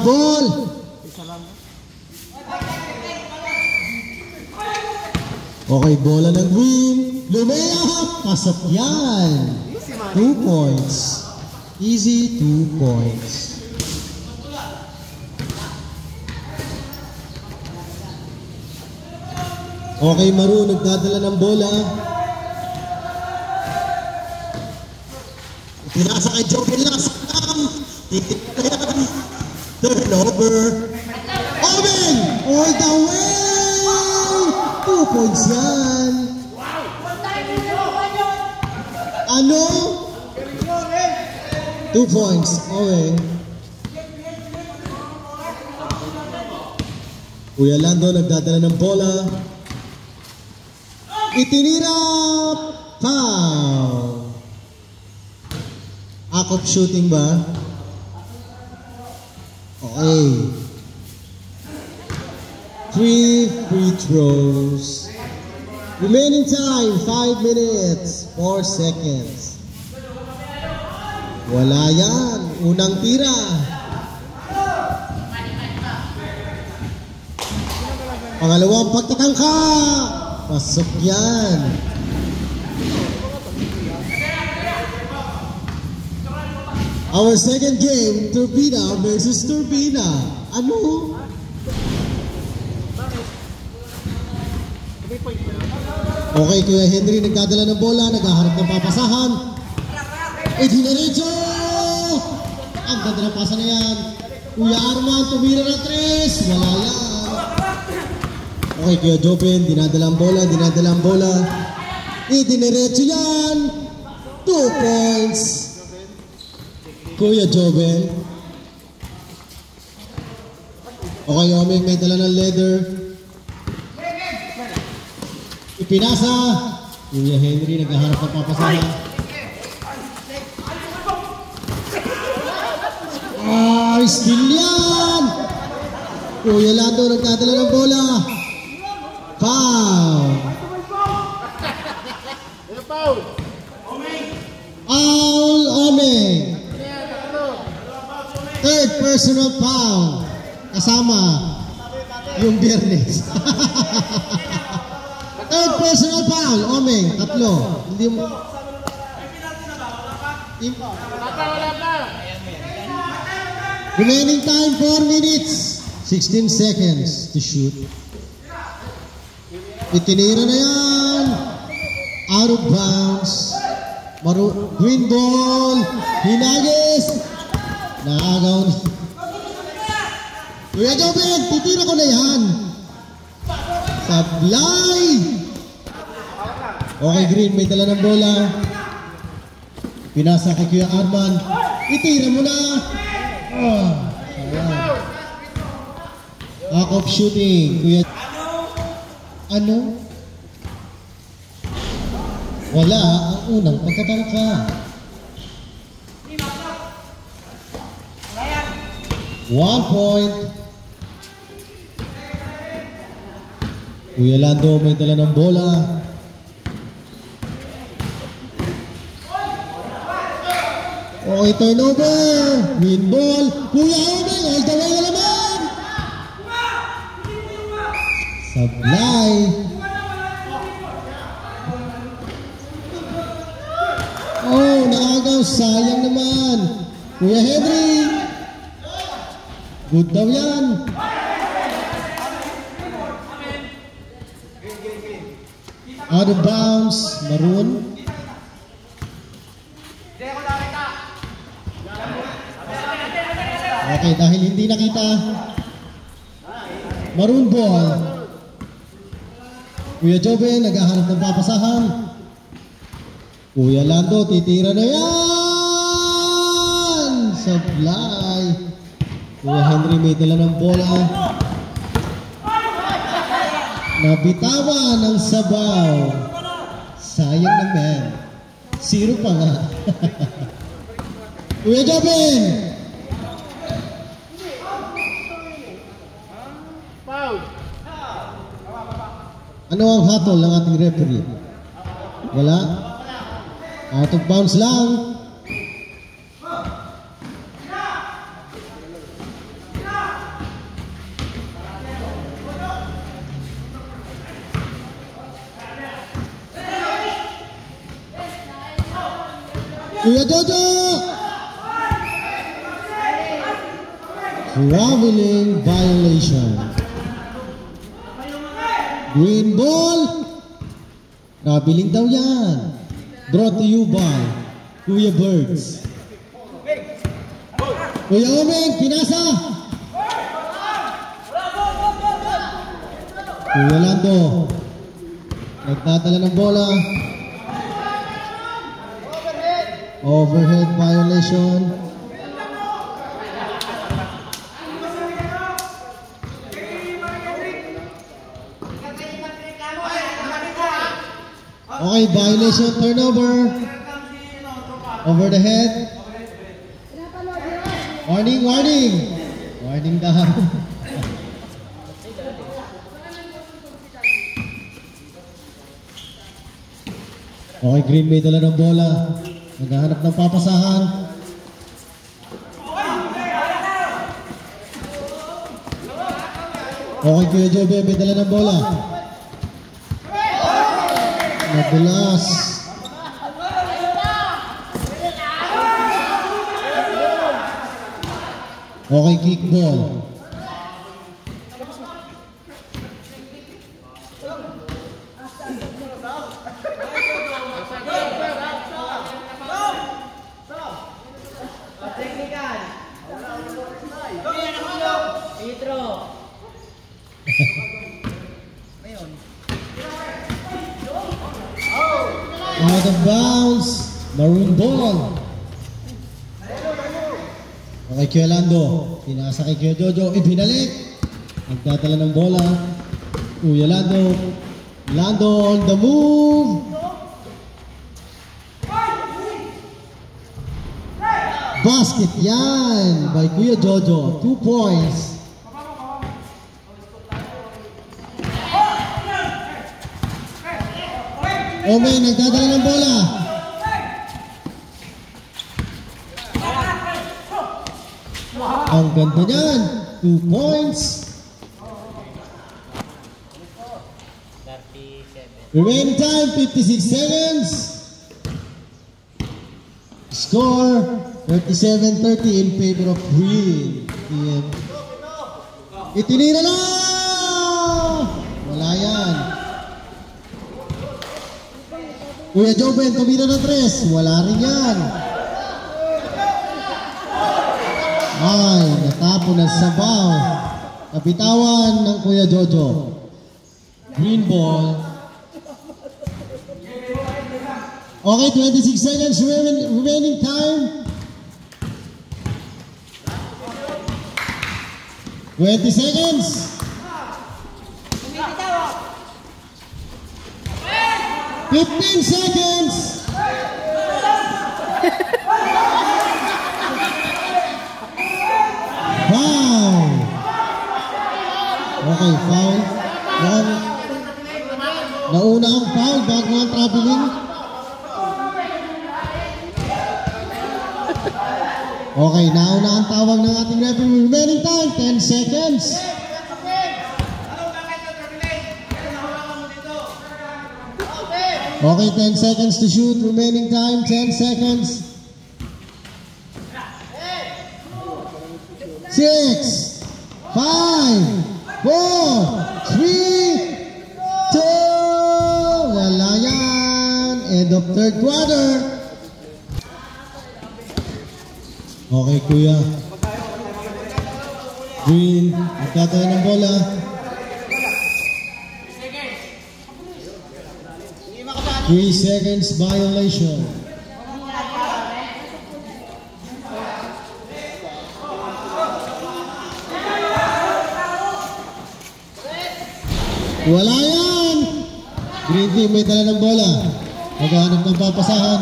ball. Okay, bola ng green. Lumayap. Pasok yan. 2 points. Easy 2 points. Okay, Maru, nagdadala ng bola. Pinasa kay Joven last time. Titignan. Turnover. Omen! All the way! 2 points yan. Ano? 2 points. Okay. Kuya Lando nagdadala ng bola. Itinira. Foul. Akop shooting ba? Okay. 3 free throws. Remaining time, 5 minutes, 4 seconds. Wala yan. Unang tira. Pangalawang pagtatangka. Pasok yan. Our second game, Turbina versus Turbina. Ano? Okay, Kuya Henry nagdadala ng bola, naghaharap ng papasahan. Dinaretso! Ang ganda ng pasa na yan. Kuya Arman, tumira ng 3. Wala yan. Okay, Kuya Joven, dinadala ang bola. Dinaretso yan. 2 points. Kuya Joven. Okay, Omeng, may dala ng leather. Ipinasa. Kuya Henry naghaharap ng papasahan. Steal yan! Kuya Lando nagdadala ng bola. Foul! Foul, Omeng. Third personal foul. Kasama yung Biyernes. Third personal foul, Omeng. 3. Hindi mo... Remaining time 4 minutes 16 seconds to shoot. Itinira na yan. Out of bounds. Green ball. Hinagis. Nakagaw na. Kuya Joven, titira ko na yan. Sablay. Okay, Green, may dala ng bola. Pinasa kay Kuya Arman. Itira mo na. Akop shooting. Kuya. Ano? Wala ang unang pagkatangka. 1 point. Kuya Lando may dala ng bola. Okay, turnover. Win ball. Kuya Omeng, all the way na naman. Sablay. Oh, naagaw. Sayang naman. Kuya Henry. Good daw yan. Out of bounds. Maroon. Okay, dahil hindi nakita. Maroon ball. Kuya Joven, naghahanap ng papasahan. Kuya Lando, titira na yan! Sablay. Kuya Henry may dala ng bola. Nabitawan ng sabaw. Sayang naman. 0 pa nga. Kuya Joven! Ano ang hatol ng ating referee? Wala? Out of bounds lang. Kuya Jojo! Traveling violation. Green ball. Traveling daw yan. Brought to you by Kuya Birds. Kuya Omeng, pinasa. Kuya Lando. Nagtatala ng bola. Overhead violation. Okay, violation, turnover. Over the head. Warning, warning. Warning daw. Okay, Green may dala ng bola. Naghahanap ng papasahan. Okay, Kuya Jobe, may dala ng bola. Nadulas. Okay, kickball. Out of bounds, maroon ball. Okay, Kuya Lando. Pinasa kay Kuya Jojo. Ibinalik. Nagtatala ng bola. Kuya Lando. Lando on the move. Basket yan by Kuya Jojo. 2 points. Omeng, nagdadala ng bola. Ang ganda niyan. 2 points. 37. Remaining time, 56 seconds. Score, 37-30 in favor of Green. Itinira na! Wala yan. Kuya Joben, tumira ng 3. Wala rin yan. Ay, natapon ng sabaw. Kapitawan ng Kuya Jojo. Green ball. Okay, 26 seconds remaining time. 20 seconds. 15 seconds. Foul. Okay, foul. Nauna ang foul bago ang traveling. Okay, nauna ang tawag ng ating referee. Remaining time, 10 seconds. Okay, 10 seconds to shoot. Remaining time, 10 seconds. 6, 5, 4, 3, 2. Wala yan. End of third quarter. Okay, Kuya. Green, nagkataon ng bola. Three seconds violation. Wala yan! Green team may dala ng bola. Naghahanap ng papasahan.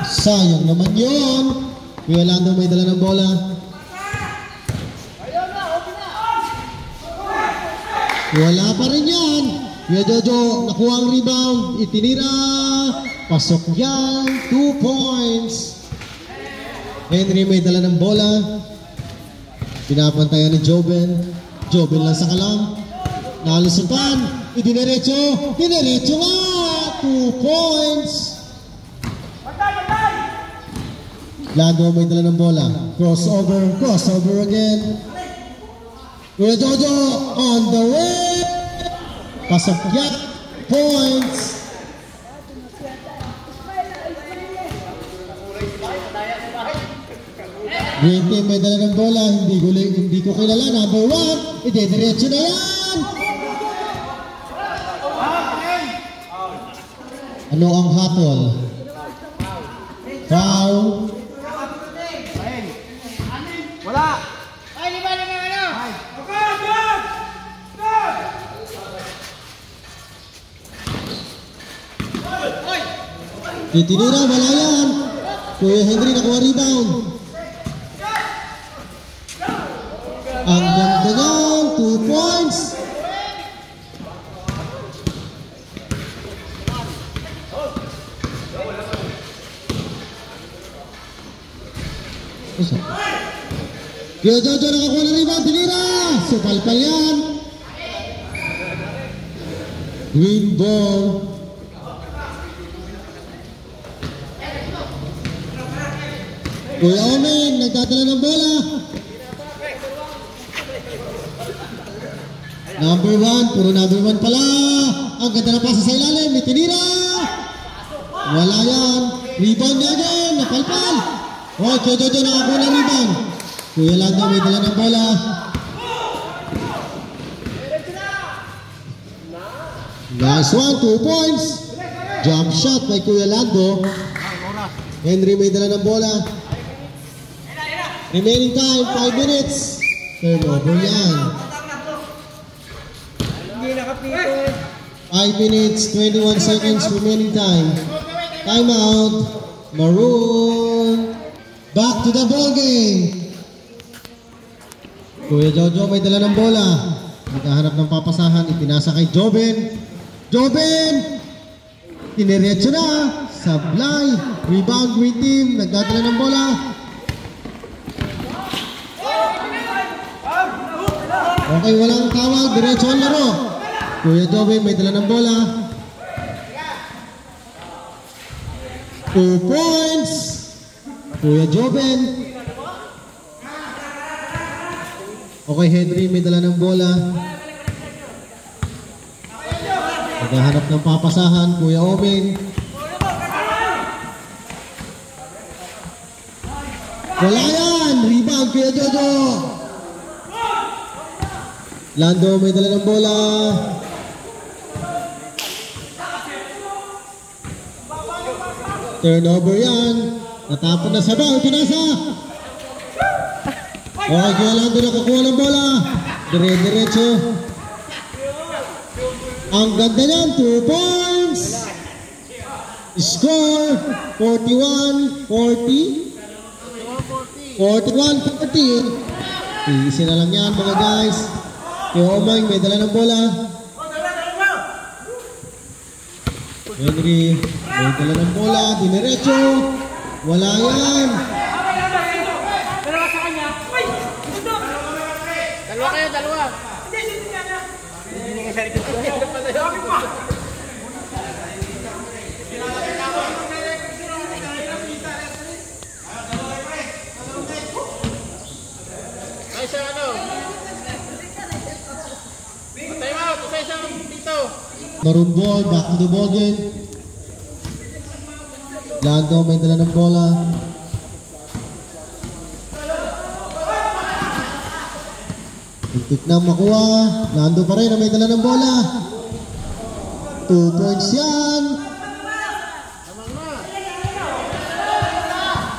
Sayang naman yun. Kuya Lando may dala ng bola. Wala pa rin yan. Kuya Jojo nakuha ang rebound. Itinira. Pasok yan, 2 points. Henry may dala ng bola. Pinapantayan ni Joben. Joben lang sa kalam. Nalusutan. Idiniretso. Diniretso nga. 2 points. Lando may dala ng bola. Crossover. Crossover again. Kuya Jojo on the way. Pasok yan. Points. Green team may dala ng bola, hindi ko kilala, number 1, idediretso na yan! Ano ang hatol? Foul. Wala! Ay, lima ano? Titinira, wala yan! Kuya Henry nakuha rebound. Ang ganda niyan, 2 points. Kuya Jojo nakakuha ng rebound, tinira! Supalpal yan. Green ball. Kuya Omen, nagdadala ng bola. Number 1, puro number 1 pala. Ang ganda na pasa sa ilalim, may tinira. Wala yan. Rebound niya again, napalpal. Oh, Kuya Jojo nakakuha ng rebound. Kuya Lando may dala ng bola. Nice one, 2 points. Jump shot by Kuya Lando. Henry may dala ng bola. Remaining time, 5 minutes. Turnover yan. 5 minutes, 21 seconds remaining time. Time out. Maroon. Back to the ball game. Kuya Jojo may dala ng bola. Naghahanap ng papasahan. Ipinasa kay Joben. Joben! Tiniretso na. Sablay. Rebound, green team. Nagdadala ng bola. Okay, walang tawag. Diretso ang laro. Kuya Joben may dala ng bola. 2 points. Kuya Joben. Okay, Henry may dala ng bola. Naghahanap ng papasahan. Kuya Omen. Wala yan. Rebound, Kuya Jojo. Lando may dala ng bola. Turnover yan. Natapon na sa ball. Pinasa. Okay, Kuya Lando nakakuha ng bola. Dire-diretso. Ang ganda niyan, 2 points. Score, 41-40. 41-40. Easy na lang yan mga guys. Kuya Omay may dala ng bola. Henry may dala ng bola. Diniretso. Wala yan. Dalawa kayo, dalawa. Ay, sir, ano? Patay mo, patay sa dito. Maroon ball, back to the ball game. Lando may dala ng bola. Tik na makuha. Lando pa rin na may dala ng bola. 2 points yan.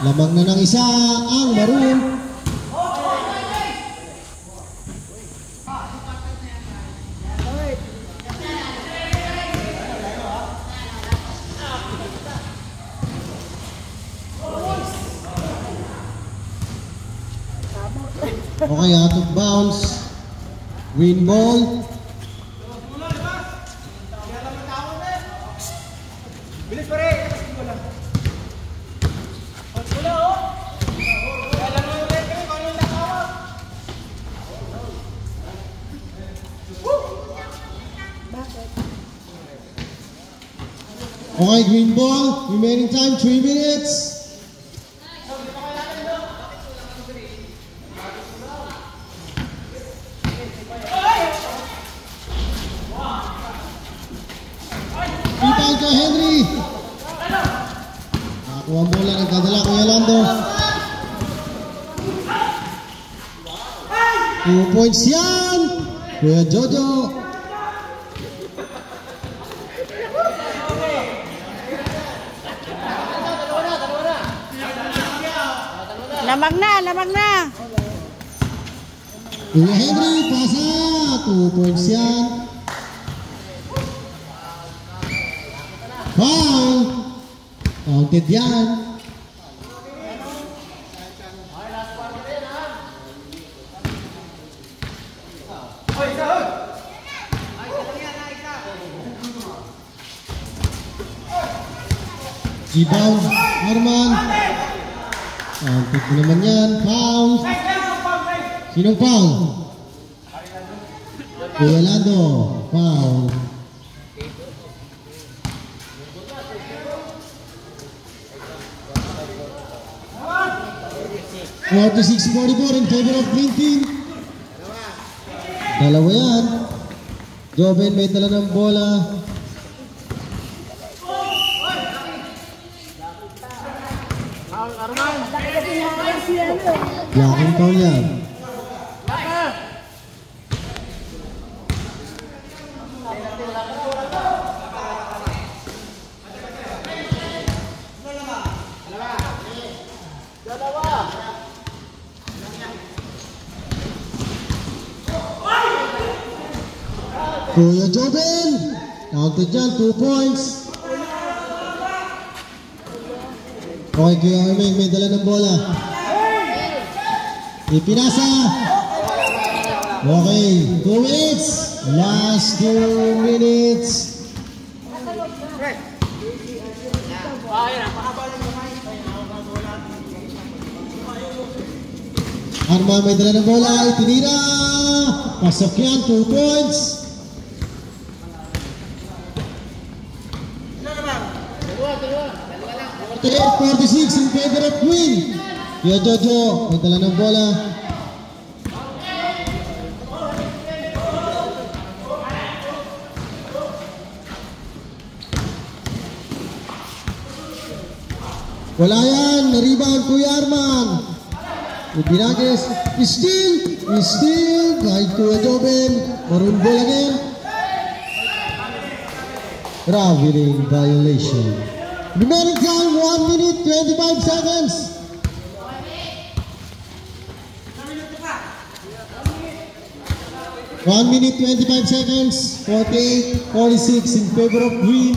Lamang na ng isa ang Maroon. Okay, out of bounds. Green ball. Bilis pa rin. Okay, green ball. Remaining time, 3 minutes. Rebound kay Henry. Nakakuha ang bola, nagdadala kay Yolando. 2 points yan. Kuya Jojo. Lamang na. Kuya Henry, pasa. 2 points yan. Foul. Counted yan. Rebound, Arman. Counted ko naman yan. Foul. Sinong foul? Kuya Lando. Foul. Four to 6:44 in favor of green team. Dalawa yan. Joven may dala ng bola. Blocking foul yan. Kuya Joven, counted dyan, 2 points. Okay, Kuya Armeng, may dala ng bola. Ipinasa. Okay, 2 minutes. Last 2 minutes. Arma may dala ng bola, itinira. Pasok yan, 2 points. 46 in favor of Queen. Kuya Jojo, may dala ng bola. Wala yan, na-rebound Kuya Arman. Ibinagis, steal, kahit Kuya Joven, maroon ball again. Traveling violation. Remaining time, 1 minute, 25 seconds. One minute, 25 seconds. 48, 46 in favor of green.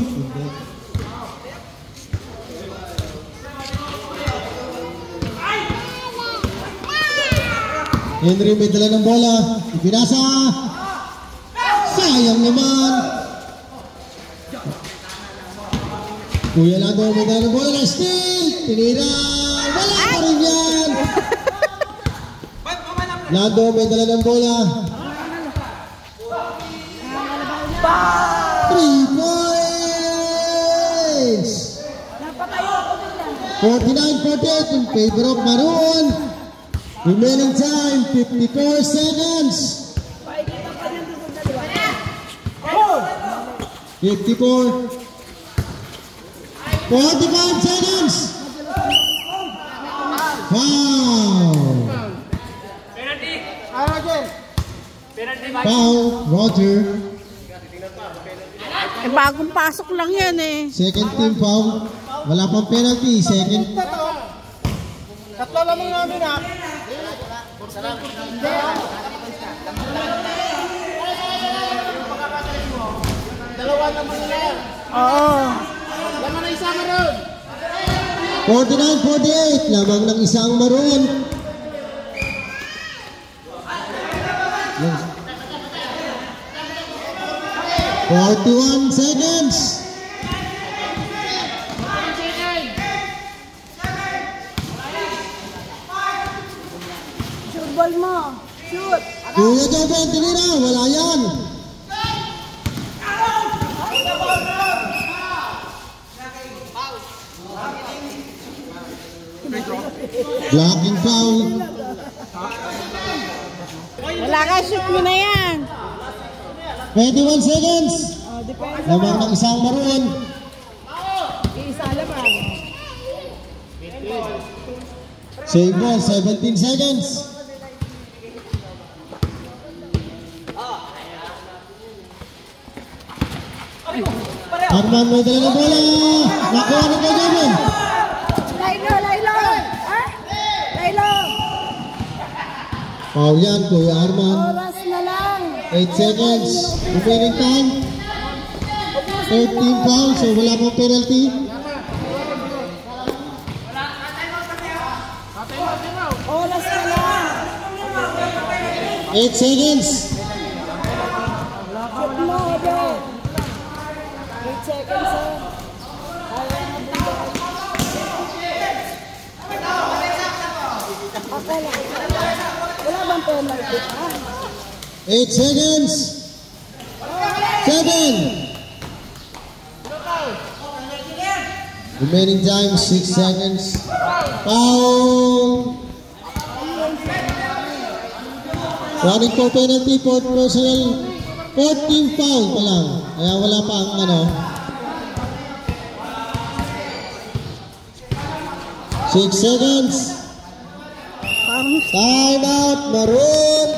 Henry may dala ng bola. Ipinasa. Sayang naman. Kuya Lando may dala ng bola na steal. Tinira. Wala pa rin yan. Lando may dala ng bola. 3 points. 49-48 in favor of Maroon. Remaining time, 54 seconds. 54. 45 seconds. Foul. Foul, Roger. Eh, bagong pasok lang yan eh. Second team foul. Wala pang penalty. Second. Tatlo lamang namin ha. Dalawa naman nila. Oo. Lamang na isa Maroon. 49-48. Lamang ng isang Maroon. 41 seconds. Shoot ball mo. Shoot. Kuya Joven, tinira. Wala yan. Blocking foul. Wala ka, shoot mo na yan. 21 seconds. Lamang ng isang maroon. Isa lamang. Save ball, 17 seconds. Arman may dala ng bola. Nakuha na kay Gavin. Laylo. Foul yan, Kuya Arman. Oras na lang. 8 seconds. Remaining time. 13 fouls, so wala pong penalty. Oras na lang. 8 seconds. Shoot mo, Odo. 8 seconds, sir. Okay lang. Wala bang penalty? 8 seconds. 7. Remaining time 6 seconds. Foul. Running for penalty for personal. 14 foul pa lang. Kaya wala pa ang ano. 6 seconds. Time out. Maroon.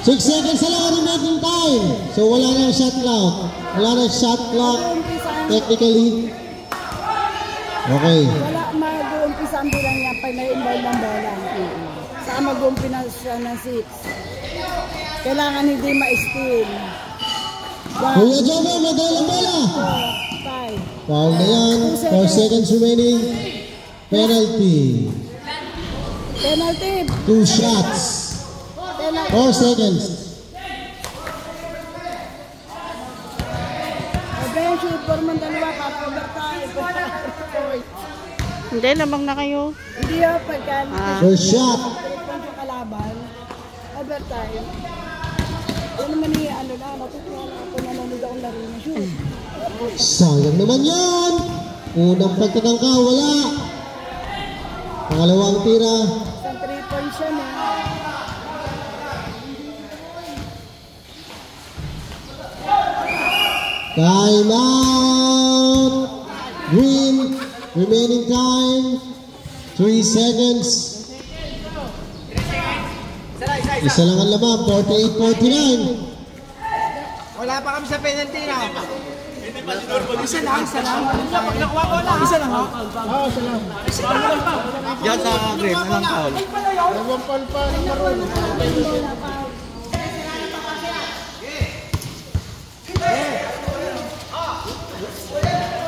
6 seconds na lang remaining time. So wala na shot clock. Wala na shot clock. Technically. Okay. Wala mag-uumpisa ang bilang niya pag may inbound ng bola. Saan mag-uumpisa ng 6? Kailangan hindi ma-steal. Kuya Jomo, madala bola. 5. Foul na yan. 4 seconds remaining. Penalty. Penalty. 2 shots. 4 seconds. Shoot for man dalawa ka, overtime. Hindi, lamang na kayo. Hindi o, pagka First shot. kalaban, overtime. Ano naman yung ano na, natutuwa ako nanonood akong laro na shoot. Sayang naman yan. Unang pagtatangka, wala. Pangalawang tira. Isang 3 points yan eh. Time out. Green. Remaining time 3 seconds. Isa lang ang laman. 48-49. Wala pa kami sa penalty na. Isa lang. Nakuha ko lang. Isa lang ha? Oo, isa lang. Yan sa green. Anong foul? Dalawang foul pa ng maroon.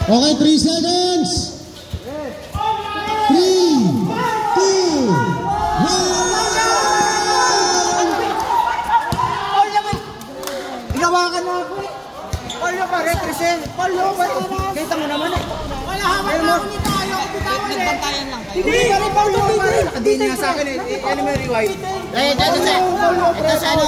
Okay, 3 seconds. 3, 2, 1. Ginawakan mo ako eh. Paulo pa, represent. Paulo pa. Kita mo naman eh. Wala hamak na ako ni tayo. Nagbantayan lang. Hindi ka rin Paulo pa. Nakadiin nga sa akin eh. Ano may rewind? Ito sa ano.